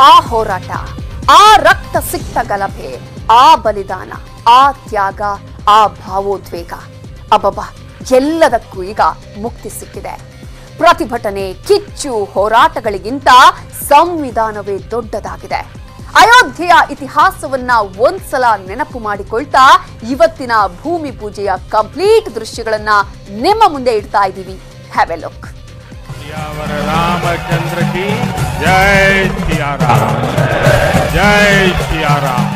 ಆ ಹೋರಾಟ, ಆ ರಕ್ತ ಸಿಕ್ತ ಗಲಭೆ, ಆ ಬಲಿದಾನ, ಆ ತ್ಯಾಗ, ಆ ಭಾವೋದ್ವೇಗ, ಅಬ್ಬಬ್ಬಾ ಎಲ್ಲದಕ್ಕೂ ಈಗ ಮುಕ್ತಿ ಸಿಕ್ಕಿದೆ. ಪ್ರತಿಭಟನೆ, ಕಿಚ್ಚು, ಹೋರಾಟಗಳಿಗಿಂತ ಸಂವಿಧಾನವೇ ದೊಡ್ಡದಾಗಿದೆ. ಅಯೋಧ್ಯೆಯ ಇತಿಹಾಸವನ್ನ ಒಂದ್ಸಲ ನೆನಪು ಮಾಡಿಕೊಳ್ತಾ ಇವತ್ತಿನ ಭೂಮಿ ಪೂಜೆಯ ಕಂಪ್ಲೀಟ್ ದೃಶ್ಯಗಳನ್ನ ನಿಮ್ಮ ಮುಂದೆ ಇಡ್ತಾ ಇದ್ದೀವಿ. Have a look. ರಾಮಚಂದ್ರ ಕಿ ಜೈ ಸಿಯಾರಾಮ್, ಜೈ ಸಿಯಾರಾಮ್.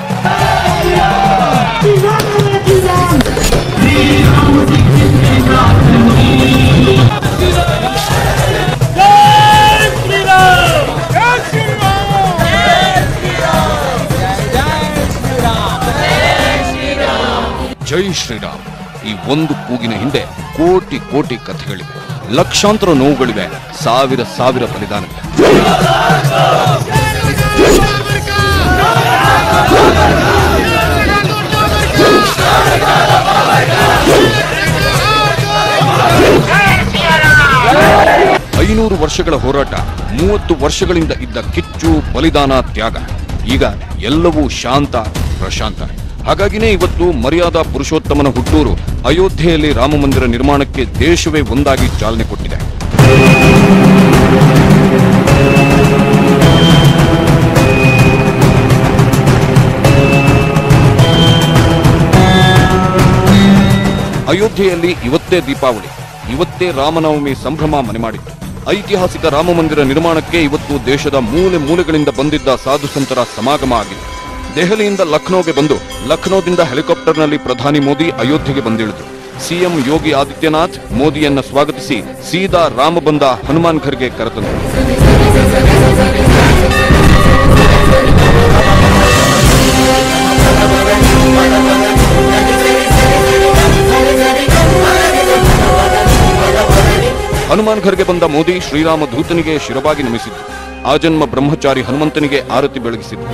ಜೈ ಶ್ರೀರಾಮ್. ಈ ಒಂದು ಕೂಗಿನ ಹಿಂದೆ ಕೋಟಿ ಕೋಟಿ ಕಥೆಗಳಿವೆ, ಲಕ್ಷಾಂತರ ನೋವುಗಳಿವೆ, ಸಾವಿರ ಸಾವಿರ ಬಲಿದಾನಗಳಿವೆ. ಐನೂರು ವರ್ಷಗಳ ಹೋರಾಟ, 30 ವರ್ಷಗಳಿಂದ ಇದ್ದ ಕಿಚ್ಚು, ಬಲಿದಾನ, ತ್ಯಾಗ, ಈಗ ಎಲ್ಲವೂ ಶಾಂತ ಪ್ರಶಾಂತ. ಹಾಗಾಗಿನೇ ಇವತ್ತು ಮರ್ಯಾದಾ ಪುರುಷೋತ್ತಮನ ಹುಟ್ಟೂರು ಅಯೋಧ್ಯೆಯಲ್ಲಿ ರಾಮ ಮಂದಿರ ನಿರ್ಮಾಣಕ್ಕೆ ದೇಶವೇ ಒಂದಾಗಿ ಚಾಲನೆ ಕೊಟ್ಟಿದೆ. ಅಯೋಧ್ಯೆಯಲ್ಲಿ ಇವತ್ತೇ ದೀಪಾವಳಿ, ಇವತ್ತೇ ರಾಮನವಮಿ ಸಂಭ್ರಮ ಮನೆ ಮಾಡಿತ್ತು. ಐತಿಹಾಸಿಕ ರಾಮ ಮಂದಿರ ನಿರ್ಮಾಣಕ್ಕೆ ಇವತ್ತು ದೇಶದ ಮೂಲೆ ಮೂಲೆಗಳಿಂದ ಬಂದಿದ್ದ ಸಾಧು ಸಂತರ ಸಮಾಗಮ ಆಗಿದೆ. ದೆಹಲಿಯಿಂದ ಲಖನೌಗೆ ಬಂದು ಲಖನೌದಿಂದ ಹೆಲಿಕಾಪ್ಟರ್ನಲ್ಲಿ ಪ್ರಧಾನಿ ಮೋದಿ ಅಯೋಧ್ಯೆಗೆ ಬಂದಿಳಿದರು. ಸಿಎಂ ಯೋಗಿ ಆದಿತ್ಯನಾಥ್ ಮೋದಿಯನ್ನ ಸ್ವಾಗತಿಸಿ ಸೀದಾ ರಾಮಬಂದ ಹನುಮಾನ್ ಘರ್ಗೆ ಕರೆತಂದರು. ಹನುಮಾನ್ ಘರ್ಗೆ ಬಂದ ಮೋದಿ ಶ್ರೀರಾಮ ದೂತನಿಗೆ ಶಿರಬಾಗಿ ನಮಿಸಿದ್ರು. ಆಜನ್ಮ ಬ್ರಹ್ಮಚಾರಿ ಹನುಮಂತನಿಗೆ ಆರತಿ ಬೆಳಗಿಸಿದ್ರು.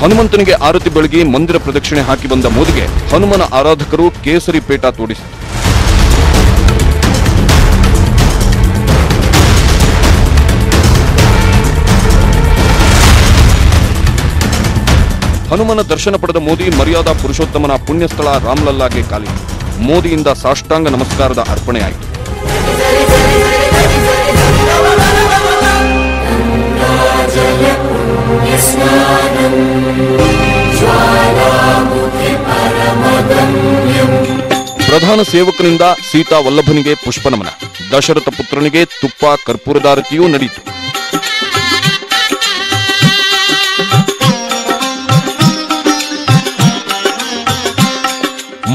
ಹನುಮಂತನಿಗೆ ಆರತಿ ಬೆಳಗಿ ಮಂದಿರ ಪ್ರದಕ್ಷಿಣೆ ಹಾಕಿ ಬಂದ ಮೋದಿಗೆ ಹನುಮನ ಆರಾಧಕರು ಕೇಸರಿ ಪೇಟ ತೋಡಿಸಿದರು. ಹನುಮನ ದರ್ಶನ ಪಡೆದ ಮೋದಿ ಮರ್ಯಾದಾ ಪುರುಷೋತ್ತಮನ ಪುಣ್ಯಸ್ಥಳ ರಾಮ್ಲಲ್ಲಾಗೆ ಕಾಲಿಟ್ಟರು. ಮೋದಿಯಿಂದ ಸಾಷ್ಟಾಂಗ ನಮಸ್ಕಾರದ ಅರ್ಪಣೆಯಾಯಿತು. ಪ್ರಧಾನ ಸೇವಕನಿಂದ ಸೀತಾ ವಲ್ಲಭನಿಗೆ ಪುಷ್ಪನಮನ, ದಶರಥ ಪುತ್ರನಿಗೆ ತುಪ್ಪ ಕರ್ಪೂರದಾರತಿಯೂ ನಡೆಯಿತು.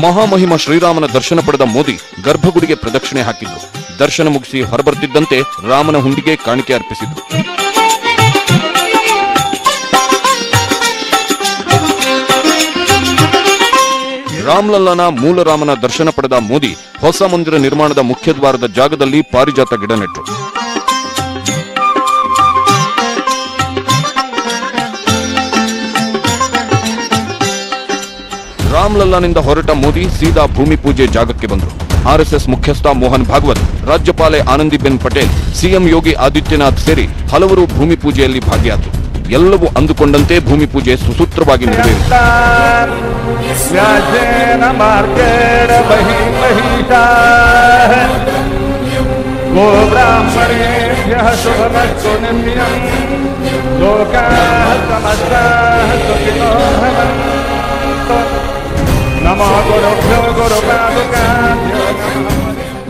ಮಹಾಮಹಿಮ ಶ್ರೀರಾಮನ ದರ್ಶನ ಪಡೆದ ಮೋದಿ ಗರ್ಭಗುಡಿಗೆ ಪ್ರದಕ್ಷಿಣೆ ಹಾಕಿದ್ರು. ದರ್ಶನ ಮುಗಿಸಿ ಹೊರಬರ್ತಿದ್ದಂತೆ ರಾಮನ ಹುಂಡಿಗೆ ಕಾಣಿಕೆ ಅರ್ಪಿಸಿದ್ರು. ರಾಮ್ಲಲ್ಲನ ಮೂಲ ರಾಮನ ದರ್ಶನ ಪಡೆದ ಮೋದಿ ಹೊಸ ಮಂದಿರ ನಿರ್ಮಾಣದ ಮುಖ್ಯ ದ್ವಾರದ ಜಾಗದಲ್ಲಿ ಪಾರಿಜಾತ ಗಿಡ ನೆಟ್ಟರು. ರಾಮ್ಲಲ್ಲಾನಿಂದ ಹೊರಟ ಮೋದಿ ಸೀದಾ ಭೂಮಿ ಪೂಜೆ ಜಾಗಕ್ಕೆ ಬಂದರು. ಆರ್ಎಸ್ಎಸ್ ಮುಖ್ಯಸ್ಥ ಮೋಹನ್ ಭಾಗವತ್, ರಾಜ್ಯಪಾಲೆ ಆನಂದಿಬೆನ್ ಪಟೇಲ್, ಸಿಎಂ ಯೋಗಿ ಆದಿತ್ಯನಾಥ್ ಸೇರಿ ಹಲವರು ಭೂಮಿ ಪೂಜೆಯಲ್ಲಿ ಭಾಗಿಯಾದರು. ಎಲ್ಲವೂ ಅಂದುಕೊಂಡಂತೆ ಭೂಮಿ ಪೂಜೆ ಸುಸೂತ್ರವಾಗಿ ನೆರವೇರಿತು.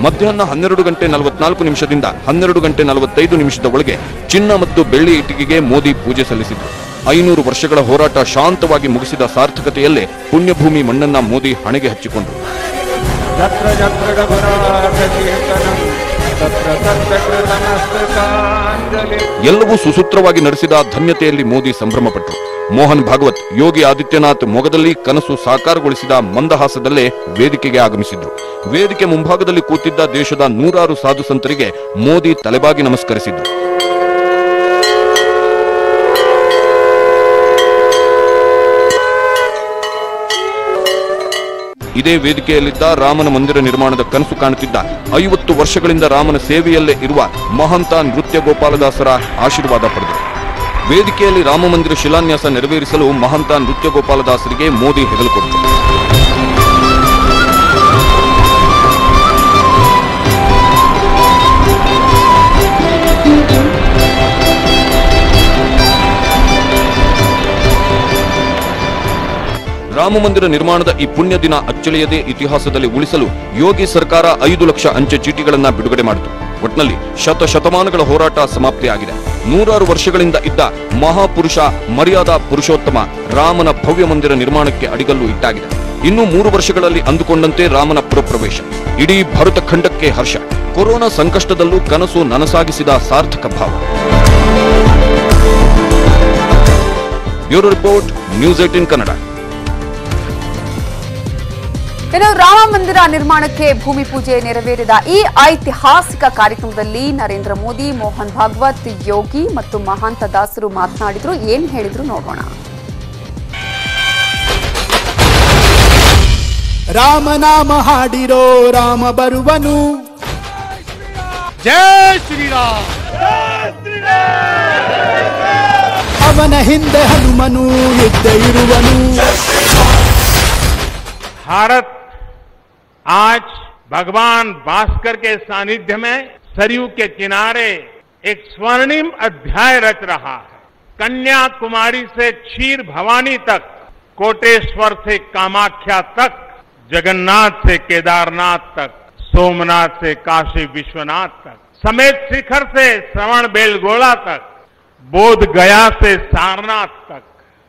ಮಧ್ಯಾಹ್ನ 12:44 12:45 ಒಳಗೆ ಚಿನ್ನ ಮತ್ತು ಬೆಳ್ಳಿ ಇಟ್ಟಿಗೆಗೆ ಮೋದಿ ಪೂಜೆ ಸಲ್ಲಿಸಿದರು. 500 ವರ್ಷಗಳ ಹೋರಾಟ ಶಾಂತವಾಗಿ ಮುಗಿಸಿದ ಸಾರ್ಥಕತೆಯಲ್ಲೇ ಪುಣ್ಯಭೂಮಿ ಮಣ್ಣನ್ನ ಮೋದಿ ಹಣೆಗೆ ಹಚ್ಚಿಕೊಂಡರು. ಎಲ್ಲವೂ ಸುಸೂತ್ರವಾಗಿ ನಡೆಸಿದ ಧನ್ಯತೆಯಲ್ಲಿ ಮೋದಿ ಸಂಭ್ರಮಪಟ್ಟರು. ಮೋಹನ್ ಭಾಗವತ್, ಯೋಗಿ ಆದಿತ್ಯನಾಥ್ ಮೊಗದಲ್ಲಿ ಕನಸು ಸಾಕಾರಗೊಳಿಸಿದ ಮಂದಹಾಸದಲ್ಲೇ ವೇದಿಕೆಗೆ ಆಗಮಿಸಿದ್ರು. ವೇದಿಕೆ ಮುಂಭಾಗದಲ್ಲಿ ಕೂತಿದ್ದ ದೇಶದ 100 ಸಾಧು ಸಂತರಿಗೆ ಮೋದಿ ತಲೆಬಾಗಿ ನಮಸ್ಕರಿಸಿದ್ರು. ಇದೇ ವೇದಿಕೆಯಲ್ಲಿದ್ದ ರಾಮನ ಮಂದಿರ ನಿರ್ಮಾಣದ ಕನಸು ಕಾಣುತ್ತಿದ್ದ 50 ವರ್ಷಗಳಿಂದ ರಾಮನ ಸೇವೆಯಲ್ಲೇ ಇರುವ ಮಹಂತ ನೃತ್ಯ ಗೋಪಾಲದಾಸರ ಆಶೀರ್ವಾದ ಪಡೆದರು. ವೇದಿಕೆಯಲ್ಲಿ ರಾಮ ಮಂದಿರ ಶಿಲಾನ್ಯಾಸ ನೆರವೇರಿಸಲು ಮಹಂತ ನೃತ್ಯ ಗೋಪಾಲದಾಸರಿಗೆ ಮೋದಿ ಹೆಗಲು ಕೊಟ್ಟರು. ರಾಮ ಮಂದಿರ ನಿರ್ಮಾಣದ ಈ ಪುಣ್ಯ ದಿನ ಅಚ್ಚಳಿಯದೆ ಇತಿಹಾಸದಲ್ಲಿ ಉಳಿಸಲು ಯೋಗಿ ಸರ್ಕಾರ 5 ಲಕ್ಷ ಅಂಚೆ ಚೀಟಿಗಳನ್ನ ಬಿಡುಗಡೆ ಮಾಡಿತು. ಒಟ್ನಲ್ಲಿ ಶತಮಾನಗಳ ಹೋರಾಟ ಸಮಾಪ್ತಿಯಾಗಿದೆ. 100 ವರ್ಷಗಳಿಂದ ಇದ್ದ ಮಹಾಪುರುಷ ಮರ್ಯಾದಾ ಪುರುಷೋತ್ತಮ ರಾಮನ ಭವ್ಯ ಮಂದಿರ ನಿರ್ಮಾಣಕ್ಕೆ ಅಡಿಗಲ್ಲು ಇಟ್ಟಾಗಿದೆ. ಇನ್ನು 3 ವರ್ಷಗಳಲ್ಲಿ ಅಂದುಕೊಂಡಂತೆ ರಾಮನ ಪುರಪ್ರವೇಶ. ಇಡೀ ಭಾರತ ಖಂಡಕ್ಕೆ ಹರ್ಷ. ಕೊರೋನಾ ಸಂಕಷ್ಟದಲ್ಲೂ ಕನಸು ನನಸಾಗಿಸಿದ ಸಾರ್ಥಕ ಭಾವ. Bureau report, news 18 Kannada. ಇನ್ನು ರಾಮ ಮಂದಿರ ನಿರ್ಮಾಣಕ್ಕೆ ಭೂಮಿ ಪೂಜೆ ನೆರವೇರಿದ ಈ ಐತಿಹಾಸಿಕ ಕಾರ್ಯಕ್ರಮದಲ್ಲಿ ನರೇಂದ್ರ ಮೋದಿ, ಮೋಹನ್ ಭಾಗವತ್, ಯೋಗಿ ಮತ್ತು ಮಹಾಂತ ದಾಸರು ಮಾತನಾಡಿದ್ರು. ಏನ್ ಹೇಳಿದ್ರು ನೋಡೋಣ. ರಾಮನಾಮ ಹಾಡಿರೋ ರಾಮ ಬರುವನು, जय श्री राम, ಅವನ ಹಿಂದೆ ಹನುಮನು ಇದ್ದೇ ಇರುವನು. भारत आज भगवान भास्कर के सानिध्य में सरयू के किनारे एक स्वर्णिम अध्याय रच रहा है. कन्याकुमारी से क्षीर भवानी तक, कोटेश्वर से कामाख्या तक, जगन्नाथ से केदारनाथ तक, सोमनाथ से काशी विश्वनाथ तक, समेत शिखर से श्रवण बेलगोला तक, बोध गया से सारनाथ तक,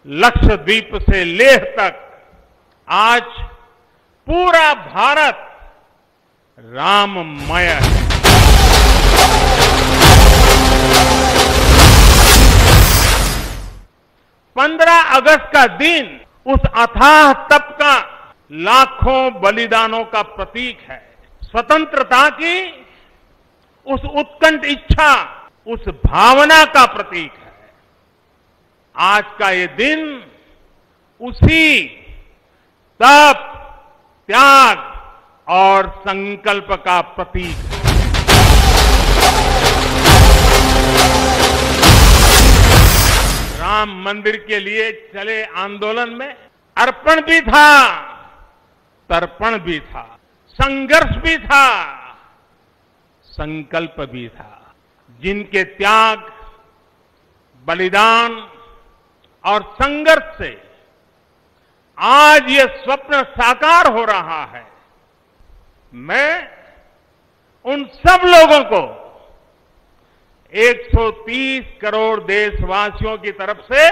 लक्षद्वीप से लेह तक, आज पूरा भारत राममय है. 15 अगस्त का दिन उस अथाह तप का, लाखों बलिदानों का प्रतीक है. स्वतंत्रता की उस उत्कंठ इच्छा, उस भावना का प्रतीक है. आज का ये दिन उसी तप, त्याग और संकल्प का प्रतीक है. राम मंदिर के लिए चले आंदोलन में अर्पण भी था, तर्पण भी था, संघर्ष भी था, संकल्प भी था. जिनके त्याग, बलिदान और संघर्ष से आज ये स्वप्न साकार हो रहा है. मैं उन सब लोगों को 130 करोड़ देशवासियों की तरफ से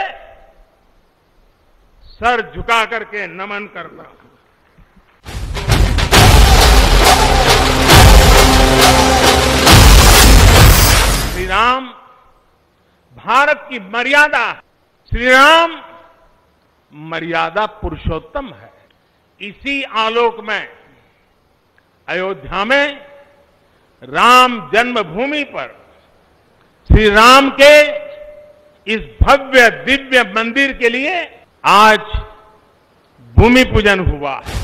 सर झुका करके नमन करता हूं. श्री राम भारत की मर्यादा, श्री राम मर्यादा पुरुषोत्तम है. इसी आलोक में अयोध्या में राम जन्मभूमि पर श्री राम के इस भव्य दिव्य मंदिर के लिए आज भूमि पूजन हुआ है.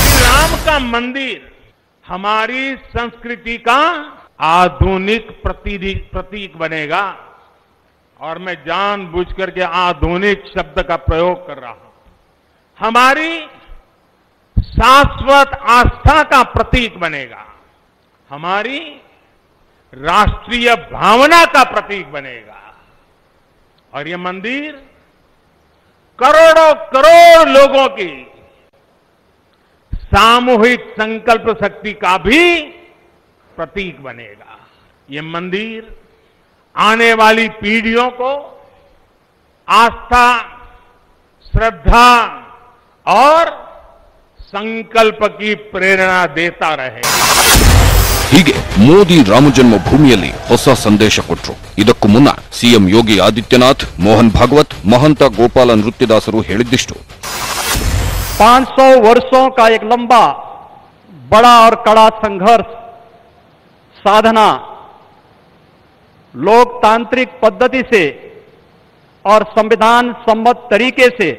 श्री राम का मंदिर हमारी संस्कृति का आधुनिक प्रतीक बनेगा. और मैं जानबूझ करके आधुनिक शब्द का प्रयोग कर रहा हूं. हमारी शाश्वत आस्था का प्रतीक बनेगा, हमारी राष्ट्रीय भावना का प्रतीक बनेगा. और ये मंदिर करोड़ों करोड़ लोगों की सामूहिक संकल्प शक्ति का भी प्रतीक बनेगा. ये मंदिर आने वाली पीढ़ियों को आस्था, श्रद्धा और संकल्प की प्रेरणा देता रहे. ಹೀಗೆ ಮೋದಿ ರಾಮ ಜನ್ಮಭೂಮಿಯಲ್ಲಿ ಹೊಸ ಸಂದೇಶ ಕೊಟ್ಟರು. ಇದಕ್ಕೂ ಮುನ್ನ ಸಿಎಂ ಯೋಗಿ ಆದಿತ್ಯನಾಥ್, ಮೋಹನ್ ಭಾಗವತ್, ಮಹಂತ ಗೋಪಾಲ ನೃತ್ಯದಾಸರು ಹೇಳಿದ್ದಿಷ್ಟು. 500 वर्षों का एक लंबा, बड़ा और कड़ा संघर्ष, साधना, लोकतांत्रिक पद्धति से और संविधान सम्मत तरीके से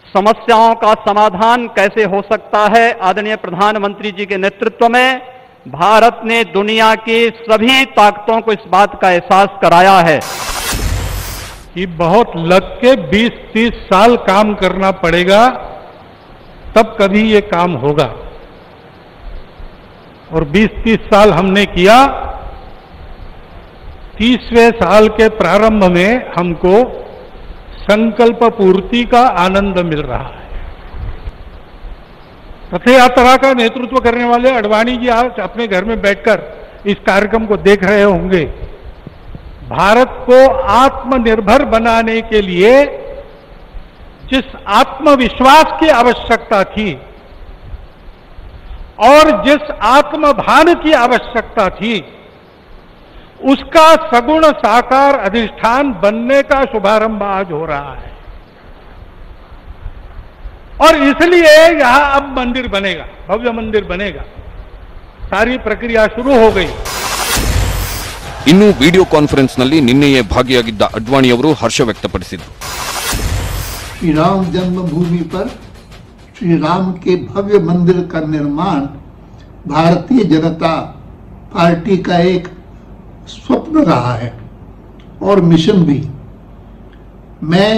समस्याओं का समाधान कैसे हो सकता है, आदरणीय प्रधानमंत्री जी के नेतृत्व में भारत ने दुनिया की सभी ताकतों को इस बात का एहसास कराया है कि बहुत लग के 20-30 साल काम करना पड़ेगा, तब कभी ये काम होगा। और 20-30 साल हमने किया। 30वें साल के प्रारंभ में हमको संकल्प पूर्ति का आनंद मिल रहा है। रथ यात्रा का नेतृत्व करने वाले अडवाणी जी आज अपने घर में बैठकर इस कार्यक्रम को देख रहे होंगे। भारत को आत्मनिर्भर बनाने के लिए जिस आत्मविश्वास की आवश्यकता थी और जिस आत्मभान की आवश्यकता थी, उसका सगुण साकार अधिष्ठान बनने का शुभारंभ आज हो रहा है। और इसलिए यहां अब मंदिर बनेगा, भव्य मंदिर बनेगा। सारी प्रक्रिया शुरू हो गई। ಇನ್ನು ವಿಡಿಯೋ ಕಾನ್ಫರೆನ್ಸ್ನಲ್ಲಿ ನಿನ್ನೆಯೇ ಭಾಗಿಯಾಗಿದ್ದ ಅಡ್ವಾಣಿಯವರು ಹರ್ಷ ವ್ಯಕ್ತಪಡಿಸಿದರು. श्री राम जन्मभूमि पर श्री राम के भव्य मंदिर का निर्माण भारतीय जनता पार्टी का एक स्वप्न रहा है और मिशन भी। मैं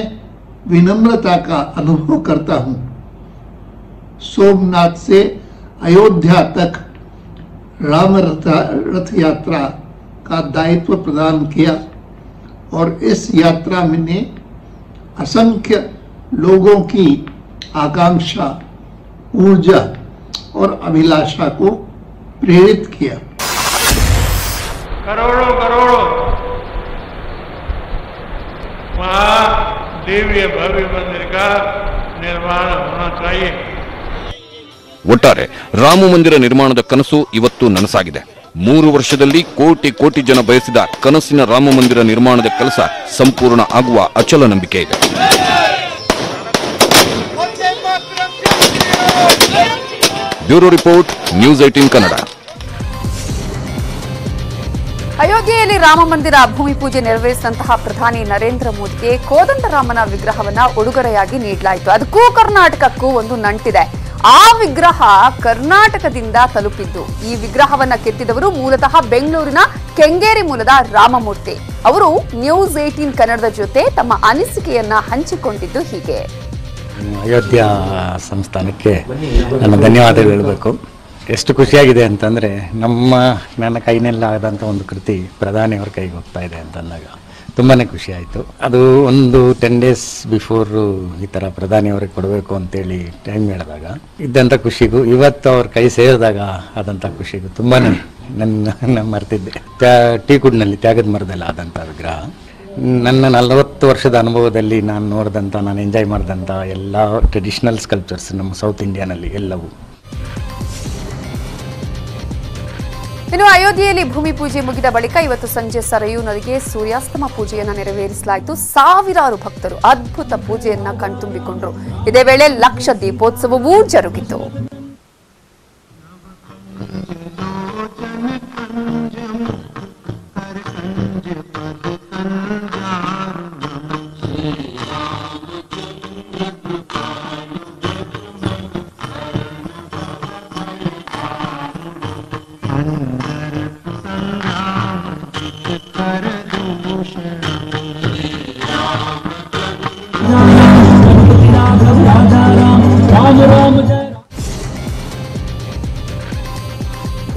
विनम्रता का अनुभव करता हूं। सोमनाथ से अयोध्या तक राम रथ यात्रा का दायित्व प्रदान किया और इस यात्रा में ने असंख्य लोगों की आकांक्षा, ऊर्जा और अभिलाषा को प्रेरित किया। करोड़ों करोड़ों वहां दिव्य भव्य मंदिर का निर्माण होना चाहिए. ಒಟ್ಟಾರೆ ರಾಮ ಮಂದಿರ ನಿರ್ಮಾಣದ ಕನಸು ಇವತ್ತು ನನಸಾಗಿದೆ. 3 ವರ್ಷದಲ್ಲಿ ಕೋಟಿ ಕೋಟಿ ಜನ ಬಯಸಿದ ಕನಸಿನ ರಾಮ ಮಂದಿರ ನಿರ್ಮಾಣದ ಕೆಲಸ ಸಂಪೂರ್ಣ ಆಗುವ ಅಚಲ ನಂಬಿಕೆ ಇದೆ. Bureau report, news 18 Kannada. ಅಯೋಧ್ಯೆಯಲ್ಲಿ ರಾಮ ಮಂದಿರ ಭೂಮಿ ಪೂಜೆ ನೆರವೇರಿಸಿದಂತಹ ಪ್ರಧಾನಿ ನರೇಂದ್ರ ಮೋದಿಗೆ ಕೋದಂಡರಾಮನ ವಿಗ್ರಹವನ್ನ ಉಡುಗೊರೆಯಾಗಿ ನೀಡಲಾಯಿತು. ಅದಕ್ಕೂ ಕರ್ನಾಟಕಕ್ಕೂ ಒಂದು ನಂಟಿದೆ. ಆ ವಿಗ್ರಹ ಕರ್ನಾಟಕದಿಂದ ತಲುಪಿದ್ದು. ಈ ವಿಗ್ರಹವನ್ನ ಕೆತ್ತಿದವರು ಮೂಲತಃ ಬೆಂಗಳೂರಿನ ಕೆಂಗೇರಿ ಮೂಲದ ರಾಮಮೂರ್ತಿ. ಅವರು ನ್ಯೂಸ್ 18 ಕನ್ನಡದ ಜೊತೆ ತಮ್ಮ ಅನಿಸಿಕೆಯನ್ನ ಹಂಚಿಕೊಂಡಿದ್ದು ಹೀಗೆ. ಅಯೋಧ್ಯ ಸಂಸ್ಥಾನಕ್ಕೆ ನನ್ನ ಧನ್ಯವಾದಗಳು ಹೇಳಬೇಕು. ಎಷ್ಟು ಖುಷಿಯಾಗಿದೆ ಅಂತಂದರೆ ನನ್ನ ಕೈನಲ್ಲಾದಂಥ ಒಂದು ಕೃತಿ ಪ್ರಧಾನಿಯವ್ರ ಕೈಗೆ ಹೋಗ್ತಾ ಇದೆ ಅಂತಂದಾಗ ತುಂಬಾ ಖುಷಿ ಆಯಿತು. ಅದು ಒಂದು 10 days ಬಿಫೋರು ಈ ಥರ ಪ್ರಧಾನಿಯವ್ರಿಗೆ ಕೊಡಬೇಕು ಅಂತೇಳಿ ಟೈಮ್ ಹೇಳಿದಾಗ ಇದ್ದಂಥ ಖುಷಿಗೂ ಇವತ್ತು ಅವ್ರ ಕೈ ಸೇರಿದಾಗ ಆದಂಥ ಖುಷಿಗೂ ತುಂಬಾ ನನ್ನ ಮರ್ತಿದ್ದೆ. ಟೀಕುಡ್ನಲ್ಲಿ ತ್ಯಾಗದ ಮರದಲ್ಲಿ ಆದಂಥ ವಿಗ್ರಹ ನನ್ನ 40 ವರ್ಷದ ಅನುಭವದಲ್ಲಿ ನಾನು ನೋಡಿದಂಥ, ನಾನು ಎಂಜಾಯ್ ಮಾಡಿದಂಥ ಎಲ್ಲ ಟ್ರೆಡಿಷ್ನಲ್ ಸ್ಕಲ್ಪ್ಚರ್ಸ್ ನಮ್ಮ ಸೌತ್ ಇಂಡಿಯಾನಲ್ಲಿ ಎಲ್ಲವೂ. ಇನ್ನು ಅಯೋಧ್ಯೆಯಲ್ಲಿ ಭೂಮಿ ಪೂಜೆ ಮುಗಿದ ಬಳಿಕ ಇವತ್ತು ಸಂಜೆ ಸರಯೂ ನದಿಗೆ ಸೂರ್ಯಾಸ್ತಮ ಪೂಜೆಯನ್ನ ನೆರವೇರಿಸಲಾಯಿತು. ಸಾವಿರಾರು ಭಕ್ತರು ಅದ್ಭುತ ಪೂಜೆಯನ್ನ ಕಣ್ತುಂಬಿಕೊಂಡರು. ಇದೇ ವೇಳೆ ಲಕ್ಷ ದೀಪೋತ್ಸವವೂ ಜರುಗಿತು.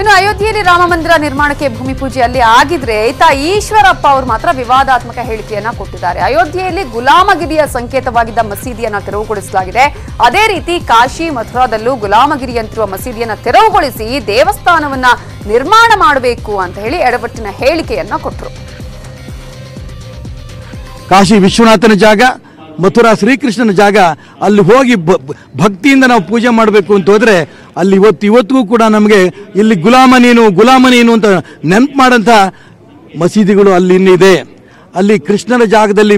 ಇನ್ನು ಅಯೋಧ್ಯೆಯಲ್ಲಿ ರಾಮ ಮಂದಿರ ನಿರ್ಮಾಣಕ್ಕೆ ಭೂಮಿ ಪೂಜೆ ಅಲ್ಲಿ ಆಗಿದ್ರೆ ಈತ ಈಶ್ವರಪ್ಪ ಅವರು ಮಾತ್ರ ವಿವಾದಾತ್ಮಕ ಹೇಳಿಕೆಯನ್ನ ಕೊಟ್ಟಿದ್ದಾರೆ. ಅಯೋಧ್ಯೆಯಲ್ಲಿ ಗುಲಾಮಗಿರಿಯ ಸಂಕೇತವಾಗಿದ್ದ ಮಸೀದಿಯನ್ನ ತೆರವುಗೊಳಿಸಲಾಗಿದೆ. ಅದೇ ರೀತಿ ಕಾಶಿ ಮಥುರಾದಲ್ಲೂ ಗುಲಾಮಗಿರಿಯಂತಿರುವ ಮಸೀದಿಯನ್ನ ತೆರವುಗೊಳಿಸಿ ದೇವಸ್ಥಾನವನ್ನ ನಿರ್ಮಾಣ ಮಾಡಬೇಕು ಅಂತ ಹೇಳಿ ಎಡವಟ್ಟಿನ ಹೇಳಿಕೆಯನ್ನ ಕೊಟ್ಟರು. ಕಾಶಿ ವಿಶ್ವನಾಥನ ಜಾಗ, ಮಥುರಾ ಶ್ರೀಕೃಷ್ಣನ ಜಾಗ, ಅಲ್ಲಿ ಹೋಗಿ ಭಕ್ತಿಯಿಂದ ನಾವು ಪೂಜೆ ಮಾಡಬೇಕು ಅಂತ ಹೋದ್ರೆ ಅಲ್ಲಿ ಇವತ್ತಿಗೂ ಕೂಡ ನಮಗೆ ಇಲ್ಲಿ ಗುಲಾಮ ನೀನು ಅಂತ ನೆನಪು ಮಾಡೋಂಥ ಮಸೀದಿಗಳು ಅಲ್ಲಿ ಇನ್ನಿದೆ. ಅಲ್ಲಿ ಕೃಷ್ಣನ ಜಾಗದಲ್ಲಿ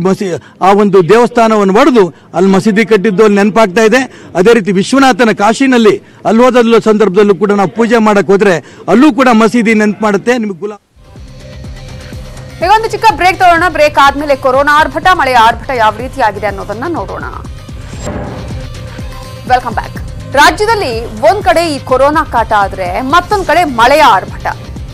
ಆ ಒಂದು ದೇವಸ್ಥಾನವನ್ನು ಒಡೆದು ಅಲ್ಲಿ ಮಸೀದಿ ಕಟ್ಟಿದ್ದು ಅಲ್ಲಿ ನೆನಪಾಗ್ತಾ ಇದೆ. ಅದೇ ರೀತಿ ವಿಶ್ವನಾಥನ ಕಾಶಿನಲ್ಲಿ ಅಲ್ಲಿ ಹೋದ ಸಂದರ್ಭದಲ್ಲೂ ಕೂಡ ನಾವು ಪೂಜೆ ಮಾಡಕ್ಕೆ ಹೋದ್ರೆ ಅಲ್ಲೂ ಕೂಡ ಮಸೀದಿ ನೆನಪು ಮಾಡುತ್ತೆ. ನಿಮಗೆ ಈಗ ಒಂದು ಚಿಕ್ಕ ಬ್ರೇಕ್ ತಗೊಳ್ಳೋಣ. ಬ್ರೇಕ್ ಆದ್ಮೇಲೆ ಕೊರೋನಾ ಆರ್ಭಟ, ಮಳೆಯ ಆರ್ಭಟ ಯಾವ ರೀತಿಯಾಗಿದೆ ಅನ್ನೋದನ್ನ ನೋಡೋಣ. Welcome back. ರಾಜ್ಯದಲ್ಲಿ ಒಂದ್ ಕಡೆ ಈ ಕೊರೋನಾ ಕಾಟ ಆದ್ರೆ ಮತ್ತೊಂದ್ ಕಡೆ ಮಳೆಯ ಆರ್ಭಟ.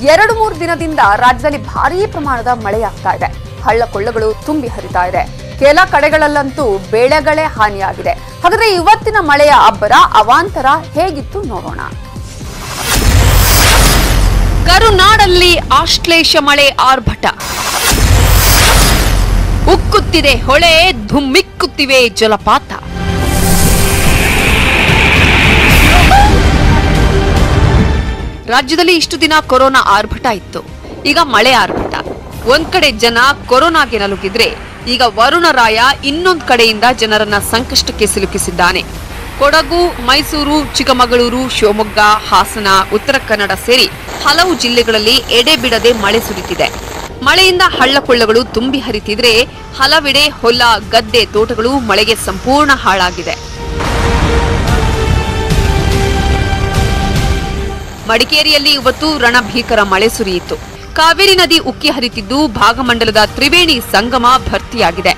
2-3 ದಿನದಿಂದ ರಾಜ್ಯದಲ್ಲಿ ಭಾರೀ ಪ್ರಮಾಣದ ಮಳೆಯಾಗ್ತಾ ಇದೆ. ಹಳ್ಳ ಕೊಳ್ಳಗಳು ತುಂಬಿ ಹರಿತಾ ಇದೆ. ಕೆಲ ಕಡೆಗಳಲ್ಲಂತೂ ಬೆಳೆಗಳೇ ಹಾನಿಯಾಗಿದೆ. ಹಾಗಾದ್ರೆ ಇವತ್ತಿನ ಮಳೆಯ ಅಬ್ಬರ ಅವಾಂತರ ಹೇಗಿತ್ತು ನೋಡೋಣ. ಕರುನಾಡಲ್ಲಿ ಆಶ್ಲೇಷ ಮಳೆ ಆರ್ಭಟ, ಉಕ್ಕುತ್ತಿದೆ ಹೊಳೆ, ಧುಮ್ಮಿಕ್ಕುತ್ತಿವೆ ಜಲಪಾತ. ರಾಜ್ಯದಲ್ಲಿ ಇಷ್ಟು ದಿನ ಕೊರೋನಾ ಆರ್ಭಟ ಇತ್ತು, ಈಗ ಮಳೆ ಆರ್ಭಟ. ಒಂದ್ ಕಡೆ ಜನ ಕೊರೋನಾಗೆ ನಲುಗಿದ್ರೆ ಈಗ ವರುಣರಾಯ ಇನ್ನೊಂದ್ ಕಡೆಯಿಂದ ಜನರನ್ನ ಸಂಕಷ್ಟಕ್ಕೆ ಸಿಲುಕಿಸಿದ್ದಾನೆ. ಕೊಡಗು, ಮೈಸೂರು, ಚಿಕ್ಕಮಗಳೂರು, ಶಿವಮೊಗ್ಗ, ಹಾಸನ, ಉತ್ತರ ಕನ್ನಡ ಸೇರಿ ಹಲವು ಜಿಲ್ಲೆಗಳಲ್ಲಿ ಎಡೆಬಿಡದೆ ಮಳೆ ಸುರಿತಿದೆ. ಮಳೆಯಿಂದ ಹಳ್ಳಕೊಳ್ಳಗಳು ತುಂಬಿ ಹರಿತಿದ್ರೆ ಹಲವೆಡೆ ಹೊಲ, ಗದ್ದೆ, ತೋಟಗಳು ಮಳೆಗೆ ಸಂಪೂರ್ಣ ಹಾಳಾಗಿದೆ. ಮಡಿಕೇರಿಯಲ್ಲಿ ಇವತ್ತು ರಣಭೀಕರ ಮಳೆ ಸುರಿಯಿತು. ಕಾವೇರಿ ನದಿ ಉಕ್ಕಿ ಹರಿತಿದ್ದು ಭಾಗಮಂಡಲದ ತ್ರಿವೇಣಿ ಸಂಗಮ ಭರ್ತಿಯಾಗಿದೆ.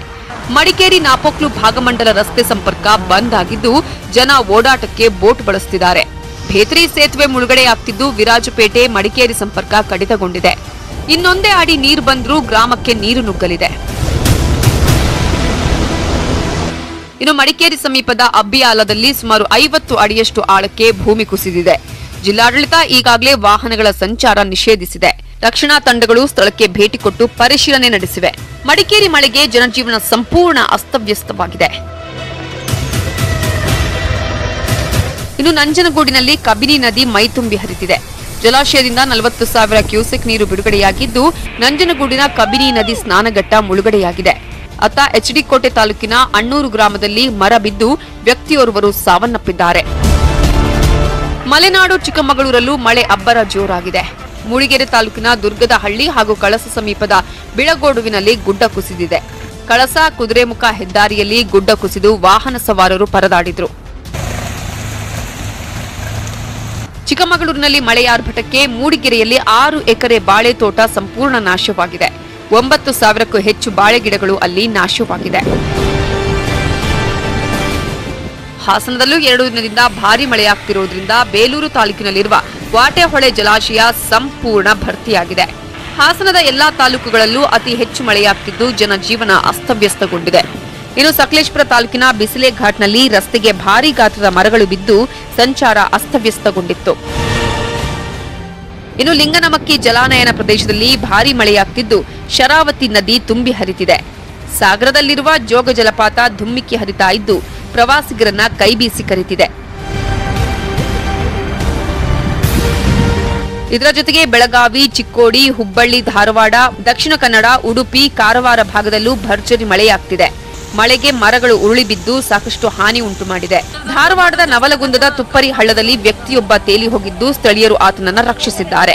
ಮಡಿಕೇರಿ ನಾಪೋಕ್ಲು ಭಾಗಮಂಡಲ ರಸ್ತೆ ಸಂಪರ್ಕ ಬಂದ್ ಆಗಿದ್ದು ಜನ ಓಡಾಟಕ್ಕೆ ಬೋಟ್ ಬಳಸುತ್ತಿದ್ದಾರೆ. ಭೇತ್ರಿ ಸೇತುವೆ ಮುಳುಗಡೆಯಾಗ್ತಿದ್ದು ವಿರಾಜಪೇಟೆ ಮಡಿಕೇರಿ ಸಂಪರ್ಕ ಕಡಿತಗೊಂಡಿದೆ. ಇನ್ನೊಂದೇ ಅಡಿ ನೀರು ಬಂದ್ರೂ ಗ್ರಾಮಕ್ಕೆ ನೀರು ನುಗ್ಗಲಿದೆ. ಇನ್ನು ಮಡಿಕೇರಿ ಸಮೀಪದ ಅಬ್ಬಿಯಾಲದಲ್ಲಿ ಸುಮಾರು 50 ಅಡಿಯಷ್ಟು ಆಳಕ್ಕೆ ಭೂಮಿ ಕುಸಿದಿದೆ. ಜಿಲ್ಲಾಡಳಿತ ಈಗಾಗಲೇ ವಾಹನಗಳ ಸಂಚಾರ ನಿಷೇಧಿಸಿದೆ. ರಕ್ಷಣಾ ತಂಡಗಳು ಸ್ಥಳಕ್ಕೆ ಭೇಟಿ ಕೊಟ್ಟು ಪರಿಶೀಲನೆ ನಡೆಸಿವೆ. ಮಡಿಕೇರಿ ಮಳೆಗೆ ಜನಜೀವನ ಸಂಪೂರ್ಣ ಅಸ್ತವ್ಯಸ್ತವಾಗಿದೆ. ಇನ್ನು ನಂಜನಗೂಡಿನಲ್ಲಿ ಕಬಿನಿ ನದಿ ಮೈತುಂಬಿ ಹರಿತಿದೆ. ಜಲಾಶಯದಿಂದ 40,000 ಕ್ಯೂಸೆಕ್ ನೀರು ಬಿಡುಗಡೆಯಾಗಿದ್ದು ನಂಜನಗೂಡಿನ ಕಬಿನಿ ನದಿ ಸ್ನಾನಘಟ್ಟ ಮುಳುಗಡೆಯಾಗಿದೆ. ಅತ್ತ ಎಚ್ಡಿ ಕೋಟೆ ತಾಲೂಕಿನ ಅಣ್ಣೂರು ಗ್ರಾಮದಲ್ಲಿ ಮರ ಬಿದ್ದು ವ್ಯಕ್ತಿಯೋರ್ವರು ಸಾವನ್ನಪ್ಪಿದ್ದಾರೆ. ಮಲೆನಾಡು ಚಿಕ್ಕಮಗಳೂರಲ್ಲೂ ಮಳೆ ಅಬ್ಬರ ಜೋರಾಗಿದೆ. ಮೂಡಿಗೆರೆ ತಾಲೂಕಿನ ದುರ್ಗದಹಳ್ಳಿ ಹಾಗೂ ಕಳಸ ಸಮೀಪದ ಬಿಳಗೋಡುವಿನಲ್ಲಿ ಗುಡ್ಡ ಕುಸಿದಿದೆ. ಕಳಸ ಕುದುರೆಮುಖ ಹೆದ್ದಾರಿಯಲ್ಲಿ ಗುಡ್ಡ ಕುಸಿದು ವಾಹನ ಸವಾರರು ಪರದಾಡಿದ್ರು. ಚಿಕ್ಕಮಗಳೂರಿನಲ್ಲಿ ಮಳೆಯಾರ್ಭಟಕ್ಕೆ ಮೂಡಿಗೆರೆಯಲ್ಲಿ 6 ಎಕರೆ ಬಾಳೆ ತೋಟ ಸಂಪೂರ್ಣ ನಾಶವಾಗಿದೆ. 9,000ಕ್ಕೂ ಹೆಚ್ಚು ಬಾಳೆ ಗಿಡಗಳು ಅಲ್ಲಿ ನಾಶವಾಗಿದೆ. ಹಾಸನದಲ್ಲೂ 2 ದಿನದಿಂದ ಭಾರೀ ಮಳೆಯಾಗ್ತಿರುವುದರಿಂದ ಬೇಲೂರು ತಾಲೂಕಿನಲ್ಲಿರುವ ವಾಟೆಹೊಳೆ ಜಲಾಶಯ ಸಂಪೂರ್ಣ ಭರ್ತಿಯಾಗಿದೆ. ಹಾಸನದ ಎಲ್ಲಾ ತಾಲೂಕುಗಳಲ್ಲೂ ಅತಿ ಹೆಚ್ಚು ಮಳೆಯಾಗ್ತಿದ್ದು ಜನಜೀವನ ಅಸ್ತವ್ಯಸ್ತಗೊಂಡಿದೆ. ಇನ್ನು ಸಕಲೇಶಪುರ ತಾಲೂಕಿನ ಬಿಸಿಲೆ ಘಾಟ್ನಲ್ಲಿ ರಸ್ತೆಗೆ ಭಾರೀ ಗಾತ್ರದ ಮರಗಳು ಬಿದ್ದು ಸಂಚಾರ ಅಸ್ತವ್ಯಸ್ತಗೊಂಡಿತ್ತು. ಇನ್ನು ಲಿಂಗನಮಕ್ಕಿ ಜಲಾನಯನ ಪ್ರದೇಶದಲ್ಲಿ ಭಾರೀ ಮಳೆಯಾಗ್ತಿದ್ದು ಶರಾವತಿ ನದಿ ತುಂಬಿ ಹರಿತಿದೆ. ಸಾಗರದಲ್ಲಿರುವ ಜೋಗ ಜಲಪಾತ ಧುಮ್ಮಿಕ್ಕಿ ಹರಿತಾ ಇದ್ದು ಪ್ರವಾಸಿಗರನ್ನ ಕೈಬೀಸಿ ಕರೆತಿದೆ. ಇದರ ಜೊತೆಗೆ ಬೆಳಗಾವಿ, ಚಿಕ್ಕೋಡಿ, ಹುಬ್ಬಳ್ಳಿ, ಧಾರವಾಡ, ದಕ್ಷಿಣ ಕನ್ನಡ, ಉಡುಪಿ, ಕಾರವಾರ ಭಾಗದಲ್ಲೂ ಭರ್ಜರಿ ಮಳೆಯಾಗ್ತಿದೆ. ಮಳೆಗೆ ಮರಗಳು ಉರುಳಿ ಬಿದ್ದು ಸಾಕಷ್ಟು ಹಾನಿ ಉಂಟು ಮಾಡಿದೆ. ಧಾರವಾಡದ ನವಲಗುಂದದ ತುಪ್ಪರಿ ಹಳ್ಳದಲ್ಲಿ ವ್ಯಕ್ತಿಯೊಬ್ಬ ತೇಲಿ ಹೋಗಿದ್ದು ಸ್ಥಳೀಯರು ಆತನನ್ನು ರಕ್ಷಿಸಿದ್ದಾರೆ.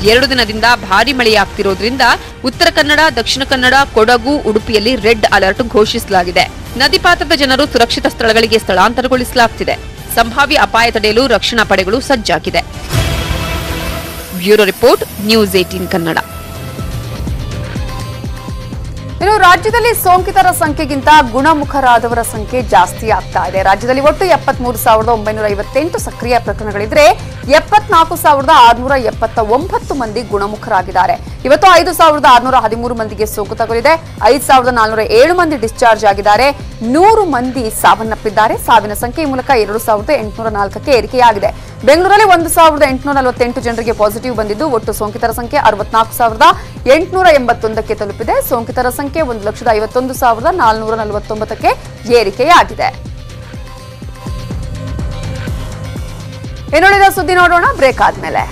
2 ದಿನದಿಂದ ಭಾರೀ ಮಳೆಯಾಗ್ತಿರೋದ್ರಿಂದ ಉತ್ತರ ಕನ್ನಡ, ದಕ್ಷಿಣ ಕನ್ನಡ, ಕೊಡಗು, ಉಡುಪಿಯಲ್ಲಿ ರೆಡ್ ಅಲರ್ಟ್ ಘೋಷಿಸಲಾಗಿದೆ. ನದಿ ಪಾತ್ರದ ಜನರು ಸುರಕ್ಷಿತ ಸ್ಥಳಗಳಿಗೆ ಸ್ಥಳಾಂತರಗೊಳಿಸಲಾಗುತ್ತಿದೆ. ಸಂಭಾವ್ಯ ಅಪಾಯ ತಡೆಯಲು ರಕ್ಷಣಾ ಪಡೆಗಳು ಸಜ್ಜಾಗಿದೆ. Bureau report, news 18 Kannada. ಇನ್ನು ರಾಜ್ಯದಲ್ಲಿ ಸೋಂಕಿತರ ಸಂಖ್ಯೆಗಿಂತ ಗುಣಮುಖರಾದವರ ಸಂಖ್ಯೆ ಜಾಸ್ತಿ ಆಗ್ತಾ ಇದೆ. ರಾಜ್ಯದಲ್ಲಿ ಒಟ್ಟು 73,958 ಸಕ್ರಿಯ ಪ್ರಕರಣಗಳಿದ್ರೆ 74,679 ಮಂದಿ ಗುಣಮುಖರಾಗಿದ್ದಾರೆ. ಇವತ್ತು 5,613 ಮಂದಿಗೆ ಸೋಂಕು ತಗುಲಿದೆ. 5,407 ಮಂದಿ ಡಿಸ್ಚಾರ್ಜ್ ಆಗಿದ್ದಾರೆ. 100 ಮಂದಿ ಸಾವನ್ನಪ್ಪಿದ್ದಾರೆ. ಸಾವಿನ ಸಂಖ್ಯೆ ಈ ಮೂಲಕ 2,804ಕ್ಕೆ ಏರಿಕೆಯಾಗಿದೆ. ಬೆಂಗಳೂರಲ್ಲಿ 1,848 ಜನರಿಗೆ ಪಾಸಿಟಿವ್ ಬಂದಿದ್ದು ಒಟ್ಟು ಸೋಂಕಿತರ ಸಂಖ್ಯೆ 64,881ಕ್ಕೆ ತಲುಪಿದೆ. ಸೋಂಕಿತರ ಸಂಖ್ಯೆ 1,51,449ಕ್ಕೆ ಏರಿಕೆಯಾಗಿದೆ. ಇನ್ನುಳಿದ ಸುದ್ದಿ ನೋಡೋಣ ಬ್ರೇಕ್ ಆದ್ಮೇಲೆ.